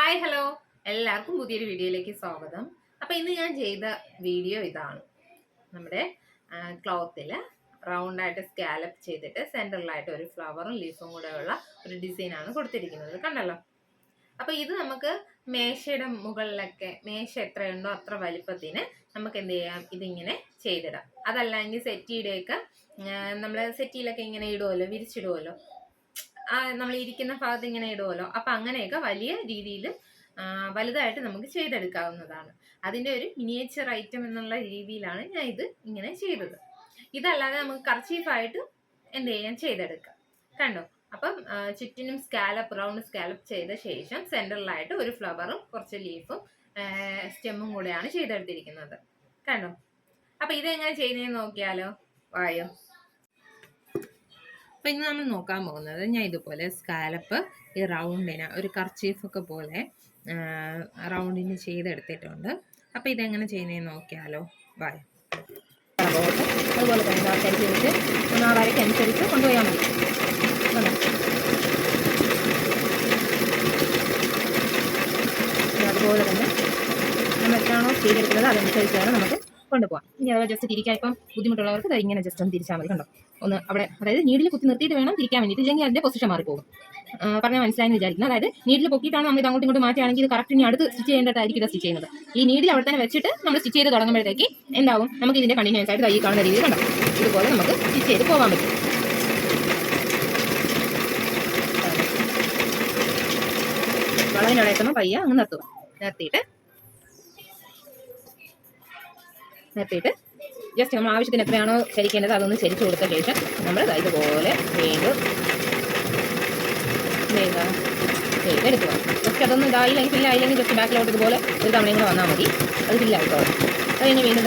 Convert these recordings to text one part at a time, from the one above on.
Hi hello, എല്ലാവർക്കും പുതിയൊരു വീഡിയോയിലേക്ക് സ്വാഗതം. അപ്പോൾ ഇന്ന് ഞാൻ ചെയ്ത വീഡിയോ ഇതാണ്. നമ്മുടെ ക്ലോത്തിൽ റൗണ്ടായിട്ട് സ്കാലപ്പ് ചെയ്തിട്ട് സെൻറ്ററിലായിട്ട് ഒരു ഫ്ലവറും ലീഫും കൂടെ ഉള്ള ഒരു ഡിസൈനാണ് കൊടുത്തിരിക്കുന്നത്. കണ്ടല്ലോ. അപ്പോൾ ഇത് നമുക്ക് മേശയുടെ മുകളിലൊക്കെ മേശ എത്രയുണ്ടോ അത്ര വലിപ്പത്തിന് നമുക്ക് എന്ത് ചെയ്യാം, ഇതിങ്ങനെ ചെയ്തിടാം. അതല്ലെങ്കിൽ സെറ്റിയുടെയൊക്കെ നമ്മൾ സെറ്റിയിലൊക്കെ ഇങ്ങനെ ഇടുമല്ലോ, വിരിച്ചിടുമല്ലോ, നമ്മൾ ഇരിക്കുന്ന ഭാഗത്ത് ഇങ്ങനെ ഇടുമല്ലോ. അപ്പം അങ്ങനെയൊക്കെ വലിയ രീതിയിൽ വലുതായിട്ട് നമുക്ക് ചെയ്തെടുക്കാവുന്നതാണ്. അതിൻ്റെ ഒരു മിനിയേച്ചർ ഐറ്റം എന്നുള്ള രീതിയിലാണ് ഞാൻ ഇത് ഇങ്ങനെ ചെയ്തത്. ഇതല്ലാതെ നമുക്ക് കർച്ചീഫായിട്ട് എന്ത് ചെയ്യാൻ ചെയ്തെടുക്കാം. കണ്ടോ? അപ്പം ചുറ്റിനും റൗണ്ട് സ്കാലപ്പ് ചെയ്ത ശേഷം സെൻറ്ററിലായിട്ട് ഒരു ഫ്ലവറും കുറച്ച് ലീഫും സ്റ്റെമ്മും കൂടെയാണ് ചെയ്തെടുത്തിരിക്കുന്നത്. കണ്ടോ? അപ്പം ഇതെങ്ങനെ ചെയ്യുന്നതെന്ന് നോക്കിയാലോ, വായോ. അപ്പോൾ ഇന്ന് നമ്മൾ നോക്കാൻ പോകുന്നത്, ഞാൻ ഇതുപോലെ സ്കാലപ്പ് ഈ റൗണ്ടിന് ഒരു കർച്ചീഫൊക്കെ പോലെ റൗണ്ടിന് ചെയ്തെടുത്തിട്ടുണ്ട്. അപ്പോൾ ഇതെങ്ങനെ ചെയ്യുന്നതെന്ന് നോക്കിയാലോ, വായ. അതുപോലെ തന്നെ അനുസരിച്ച് ആ വരയ്ക്കനുസരിച്ച് കൊണ്ടുപോയാൽ മതി. അതുപോലെ തന്നെ നമ്മൾ എത്രയാണോ ചെയ്തെടുക്കുന്നത് അതനുസരിച്ചാണ് നമുക്ക് കൊണ്ടുപോകാം. ഇനി അഥവാ ജസ്റ്റ് തിരിക്കാൻ ഇപ്പം ബുദ്ധിമുട്ടുള്ളവർക്ക് ഇങ്ങനെ ജസ്റ്റ് ഒന്ന് തിരിച്ചാൽ മതി. കണ്ടോ? ഒന്ന് അവിടെ, അതായത് നീഡിൽ കുത്തി നിർത്തിയിട്ട് വേണം തിരിക്കാൻ വേണ്ടിയിട്ട്, ഇല്ലെങ്കിൽ അതിൻ്റെ പൊസിഷൻ മാറിപ്പോകും. പറഞ്ഞാൽ മനസ്സിലായെന്ന് വിചാരിക്കുന്നു. അതായത് നീഡിൽ പൊക്കിയിട്ടാണ് നമ്മൾ ഇത് അങ്ങോട്ടും ഇങ്ങോട്ട് മാറ്റുകയാണെങ്കിൽ ഇത് കറക്റ്റ് ഇനി അടുത്ത് സ്റ്റിച്ച് ചെയ്യേണ്ടതായിരിക്കും ഇത് സ്റ്റിച്ച് ചെയ്യുന്നത്. ഈ നീഡിൽ അവിടെ തന്നെ വെച്ചിട്ട് നമ്മൾ സ്റ്റിച്ച് ചെയ്ത് തുടങ്ങുമ്പോഴത്തേക്ക് എന്താവും, നമുക്ക് ഇതിൻ്റെ കണ്ടിന്യൂസ് ആയിട്ട് കൈ കാണുന്ന രീതിയിൽ കണ്ടോ ഇതുപോലെ നമുക്ക് സ്റ്റിച്ച് ചെയ്ത് പോകാൻ പറ്റും. വളവിനവിടെ എത്തുമ്പോൾ പയ്യ അങ്ങ് നിർത്തുക. നിർത്തിയിട്ട് ജസ്റ്റ് നമ്മൾ ആവശ്യത്തിന് എത്രയാണോ ചരിക്കേണ്ടത് അതൊന്ന് ചരിച്ചു കൊടുത്ത ശേഷം നമ്മൾ ഇതുപോലെ വീണ്ടും ചെയ്തെടുക്കുക. ജസ്റ്റ് അതൊന്നും ഇതായില്ലെങ്കിൽ ഫില്ലായില്ലെങ്കിൽ ജസ്റ്റ് ബാക്കിലോട്ട് ഇതുപോലെ ഒരു തവണയും കൂടെ വന്നാൽ മതി, അത് ഫില്ലായിക്കോളും. അത് കഴിഞ്ഞ് വീണ്ടും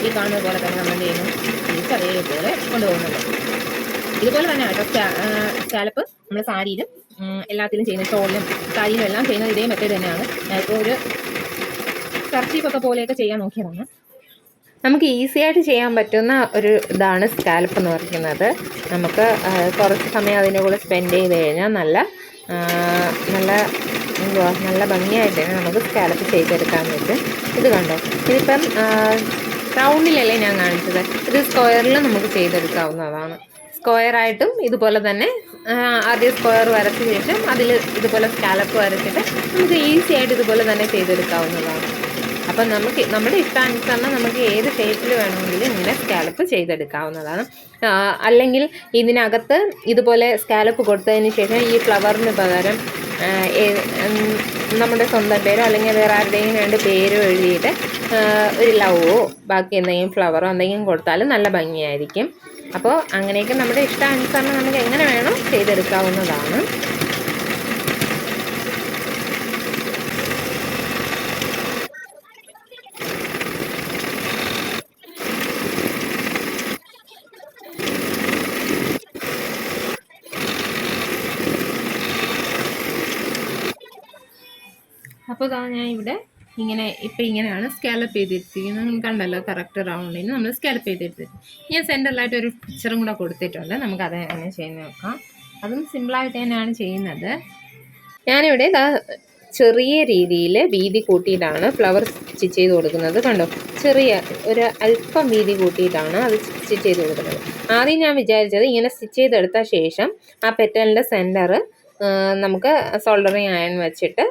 ഈ കാണുന്നത് പോലെ തന്നെ നമ്മൾ എന്ത് ചെയ്യുന്നു, തിരിച്ച് അതേപോലെ കൊണ്ടുപോകുന്നുണ്ട്. ഇതുപോലെ തന്നെ കേട്ടോ സ്കാലപ്പ് നമ്മൾ സാരിയിലും എല്ലാത്തിലും ചെയ്യുന്ന, ഷോളിലും സാരിയിലും എല്ലാം ചെയ്യുന്നത് ഇതേ മെത്തേഡ് തന്നെയാണ്. ഇപ്പോൾ ഒരു കർച്ചീഫൊക്കെ പോലെയൊക്കെ ചെയ്യാൻ നോക്കിയതാണ്. നമുക്ക് ഈസി ആയിട്ട് ചെയ്യാൻ പറ്റുന്ന ഒരു ഇതാണ് സ്കാലപ്പ് എന്ന് പറയുന്നത്. നമുക്ക് കുറച്ച് സമയം അതിൻ്റെ കൂടെ സ്പെൻഡ് ചെയ്ത് കഴിഞ്ഞാൽ നല്ല ഭംഗിയായിട്ട് തന്നെ നമുക്ക് സ്കാലപ്പ് ചെയ്തെടുക്കാൻ പറ്റും. ഇത് കണ്ടോ, ഇതിപ്പം റൗണ്ടിലല്ലേ ഞാൻ കാണിച്ചത്, ഇത് സ്ക്വയറിൽ നമുക്ക് ചെയ്തെടുക്കാവുന്നതാണ്. സ്ക്വയറായിട്ടും ഇതുപോലെ തന്നെ ആദ്യം സ്ക്വയർ വരച്ച ശേഷം അതിൽ ഇതുപോലെ സ്കാലപ്പ് വരച്ചിട്ട് നമുക്ക് ഈസി ആയിട്ട് ഇതുപോലെ തന്നെ ചെയ്തെടുക്കാവുന്നതാണ്. അപ്പം നമുക്ക് നമ്മുടെ ഇഷ്ടാനുസരണം നമുക്ക് ഏത് ഷേപ്പിൽ വേണമെങ്കിലും ഇങ്ങനെ സ്കാലപ്പ് ചെയ്തെടുക്കാവുന്നതാണ്. അല്ലെങ്കിൽ ഇതിനകത്ത് ഇതുപോലെ സ്കാലപ്പ് കൊടുത്തതിന് ശേഷം ഈ ഫ്ലവറിന് പകരം നമ്മുടെ സ്വന്തം പേരോ അല്ലെങ്കിൽ വേറെ ആരുടെയും രണ്ട് പേരോ എഴുതിയിട്ട് ഒരു ലവോ ബാക്കി എന്തെങ്കിലും ഫ്ലവറോ എന്തെങ്കിലും കൊടുത്താലും നല്ല ഭംഗിയായിരിക്കും. അപ്പോൾ അങ്ങനെയൊക്കെ നമ്മുടെ ഇഷ്ടാനുസരണം നമുക്ക് എങ്ങനെ വേണം ചെയ്തെടുക്കാവുന്നതാണ്. അപ്പോൾ ഞാൻ ഇവിടെ ഇങ്ങനെയാണ് സ്കാലപ്പ് ചെയ്തിരിക്കുന്നത്. നമുക്ക് കണ്ടല്ലോ കറക്റ്റ് റൗണ്ടിന് നമ്മൾ സ്കാലപ്പ് ചെയ്തെടുത്തിട്ട് ഞാൻ സെൻറ്ററിലായിട്ട് ഒരു പിക്ചറും കൂടെ കൊടുത്തിട്ടുണ്ട്. നമുക്ക് അത് എങ്ങനെ ചെയ്യുന്നത് നോക്കാം. അതും സിമ്പിളായിട്ട് തന്നെയാണ് ചെയ്യുന്നത്. ഞാനിവിടെ ചെറിയ രീതിയിൽ വീതി കൂട്ടിയിട്ടാണ് ഫ്ലവർ സ്റ്റിച്ച് ചെയ്ത് കൊടുക്കുന്നത്. കണ്ടോ, ചെറിയ ഒരു അല്പം വീതി കൂട്ടിയിട്ടാണ് അത് സ്റ്റിച്ച് ചെയ്ത് കൊടുക്കുന്നത്. ആദ്യം ഞാൻ വിചാരിച്ചത് ഇങ്ങനെ സ്റ്റിച്ച് ചെയ്തെടുത്ത ശേഷം ആ പെറ്റലിൻ്റെ സെൻറ്റർ നമുക്ക് സോൾഡറിങ് അയൺ വെച്ചിട്ട്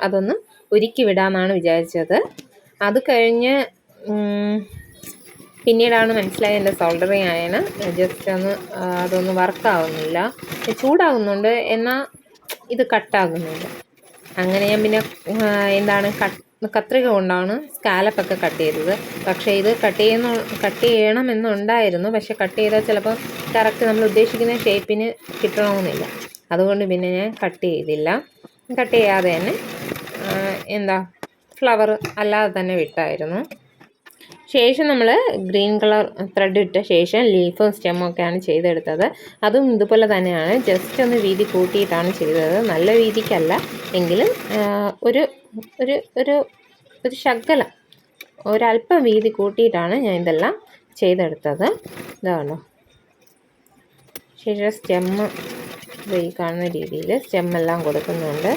അതൊന്ന് ഉരുക്കി വിടാമെന്നാണ് വിചാരിച്ചത്. അത് കഴിഞ്ഞ് പിന്നീടാണ് മനസ്സിലായത് എൻ്റെ സോൾഡറിങ് അയൺ ജസ്റ്റ് അതൊന്ന് വർക്കാവുന്നില്ല, ചൂടാകുന്നുണ്ട്, എന്നാൽ ഇത് കട്ടാകുന്നില്ല. അങ്ങനെ ഞാൻ പിന്നെ കത്രിക കൊണ്ടാണ് സ്കാലപ്പൊക്കെ കട്ട് ചെയ്തത്. പക്ഷേ ഇത് കട്ട് ചെയ്യണമെന്നുണ്ടായിരുന്നു. പക്ഷെ കട്ട് ചെയ്താൽ ചിലപ്പോൾ കറക്റ്റ് നമ്മൾ ഉദ്ദേശിക്കുന്ന ഷേപ്പിന് കിട്ടണമെന്നില്ല. അതുകൊണ്ട് പിന്നെ ഞാൻ കട്ട് ചെയ്തില്ല. കട്ട് ചെയ്യാതെ തന്നെ ഫ്ലവർ അല്ലാതെ തന്നെ വിട്ടായിരുന്നു. ശേഷം നമ്മൾ ഗ്രീൻ കളർ ത്രെഡ് ഇട്ട ശേഷം ലീഫും സ്റ്റെമ്മും ഒക്കെയാണ് ചെയ്തെടുത്തത്. അതും ഇതുപോലെ തന്നെയാണ്, ജസ്റ്റ് ഒന്ന് വീതി കൂട്ടിയിട്ടാണ് ചെയ്തത്. നല്ല വീതിക്കല്ല എങ്കിലും ഒരു ഒരു ഒരു ഒരു ശകലം ഒരല്പം വീതി കൂട്ടിയിട്ടാണ് ഞാൻ ഇതെല്ലാം ചെയ്തെടുത്തത്. ഇതാണോ. ശേഷം സ്റ്റെമ്മ് ഈ കാണുന്ന രീതിയിൽ സ്റ്റെമ്മെല്ലാം കൊടുക്കുന്നുണ്ട്.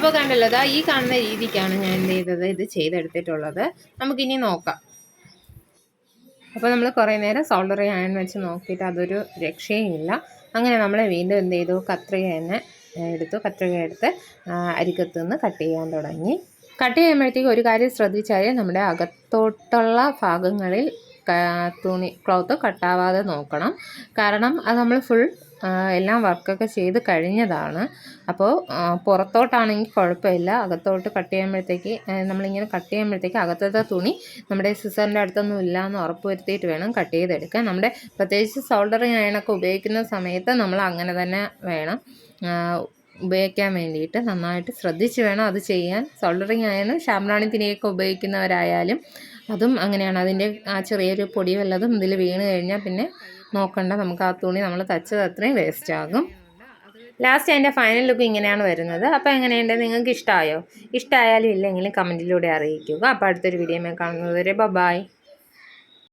അപ്പോൾ കണ്ടല്ലോ, അതാ ഈ കാണുന്ന രീതിക്കാണ് ഞാൻ എന്ത് ചെയ്തത്, ഇത് ചെയ്തെടുത്തിട്ടുള്ളത്. നമുക്കിനി നോക്കാം. അപ്പോൾ നമ്മൾ കുറേ നേരം സോൾഡറിങ് അയൺ വെച്ച് നോക്കിയിട്ട് അതൊരു രക്ഷയുമില്ല. അങ്ങനെ നമ്മൾ വീണ്ടും എന്ത് ചെയ്തു, കത്രിക എടുത്ത് അരികത്ത് നിന്ന് കട്ട് ചെയ്യാൻ തുടങ്ങി. കട്ട് ചെയ്യുമ്പോഴത്തേക്ക് ഒരു കാര്യം ശ്രദ്ധിച്ചാൽ നമ്മുടെ അകത്തോട്ടുള്ള ഭാഗങ്ങളിൽ ക്ലോത്ത് കട്ടാവാതെ നോക്കണം. കാരണം അത് നമ്മൾ ഫുൾ എല്ലാം വർക്കൊക്കെ ചെയ്ത് കഴിഞ്ഞതാണ്. അപ്പോൾ പുറത്തോട്ടാണെങ്കിൽ കുഴപ്പമില്ല, അകത്തോട്ട് കട്ട് ചെയ്യുമ്പോഴത്തേക്ക് നമ്മളിങ്ങനെ കട്ട് ചെയ്യുമ്പോഴത്തേക്ക് അകത്തത്തെ തുണി നമ്മുടെ സിസറിൻ്റെ അടുത്തൊന്നും ഇല്ല എന്ന് ഉറപ്പ് വരുത്തിയിട്ട് വേണം കട്ട് ചെയ്തെടുക്കാൻ. നമ്മുടെ പ്രത്യേകിച്ച് സോൾഡറിങ് അയണൊക്കെ ഉപയോഗിക്കുന്ന സമയത്ത് നമ്മൾ അങ്ങനെ തന്നെ വേണം ഉപയോഗിക്കാൻ വേണ്ടിയിട്ട്. നന്നായിട്ട് ശ്രദ്ധിച്ച് വേണം അത് ചെയ്യാൻ. സോൾഡറിങ് അയൺ ഷാംറാണി തിരിയൊക്കെ ഉപയോഗിക്കുന്നവരായാലും അതും അങ്ങനെയാണ്. അതിൻ്റെ ആ ചെറിയൊരു പൊടി വല്ലതും ഇതിൽ വീണ് കഴിഞ്ഞാൽ പിന്നെ നോക്കണ്ട, നമുക്ക് ആ തുണി നമ്മൾ തച്ചത് അത്രയും വേസ്റ്റ് ആകും. ലാസ്റ്റ് അതിൻ്റെ ഫൈനൽ ലുക്ക് ഇങ്ങനെയാണ് വരുന്നത്. അപ്പോൾ എങ്ങനെയുണ്ട്, നിങ്ങൾക്ക് ഇഷ്ടമായോ? ഇഷ്ടമായാലും ഇല്ലെങ്കിലും കമൻറ്റിലൂടെ അറിയിക്കുക. അപ്പോൾ അടുത്തൊരു വീഡിയോ കാണുന്നത് വരെ ബൈ.